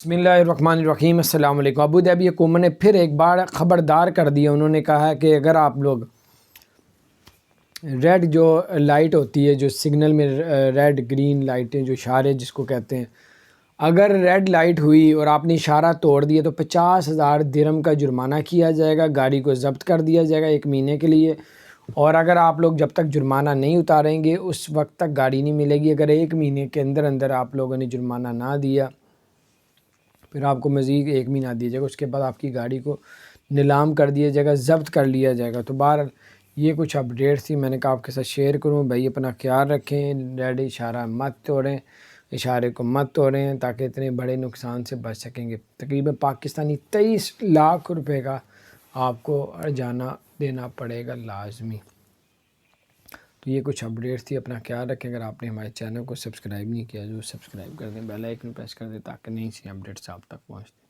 बिस्मिल्लाहिर्रहमानिर्रहीम। अस्सलाम वालेकुम। अबू धाबी हुकूमत ने फिर एक बार ख़बरदार कर दिया। उन्होंने कहा है कि अगर आप लोग रेड जो लाइट होती है, जो सिग्नल में रेड ग्रीन लाइटें जो इशारे जिसको कहते हैं, अगर रेड लाइट हुई और आपने इशारा तोड़ दिया तो 50,000 दिरहम का जुर्माना किया जाएगा, गाड़ी को ज़ब्त कर दिया जाएगा 1 महीने के लिए। और अगर आप लोग जब तक जुर्माना नहीं उतारेंगे उस वक्त तक गाड़ी नहीं मिलेगी। अगर 1 महीने के अंदर अंदर आप लोगों ने जुर्माना ना दिया फिर आपको मज़ीद 1 महीना दिया जाएगा, उसके बाद आपकी गाड़ी को नीलाम कर दिया जाएगा, ज़ब्त कर लिया जाएगा। तो बहरहाल ये कुछ अपडेट थी, मैंने कहा आपके साथ शेयर करूं। भाई अपना ख्याल रखें, रेड इशारा मत तोड़ें, इशारे को मत तोड़ें ताकि इतने बड़े नुकसान से बच सकेंगे। तकरीबन पाकिस्तानी 23 लाख रुपए का आपको हर्जाना देना पड़ेगा लाजमी। तो ये कुछ अपडेट्स थी, अपना ख्याल रखें। अगर आपने हमारे चैनल को सब्सक्राइब नहीं किया जो सब्सक्राइब कर दें, बेल आइकन प्रेस कर दें ताकि नई सी अपडेट्स आप तक पहुँचें।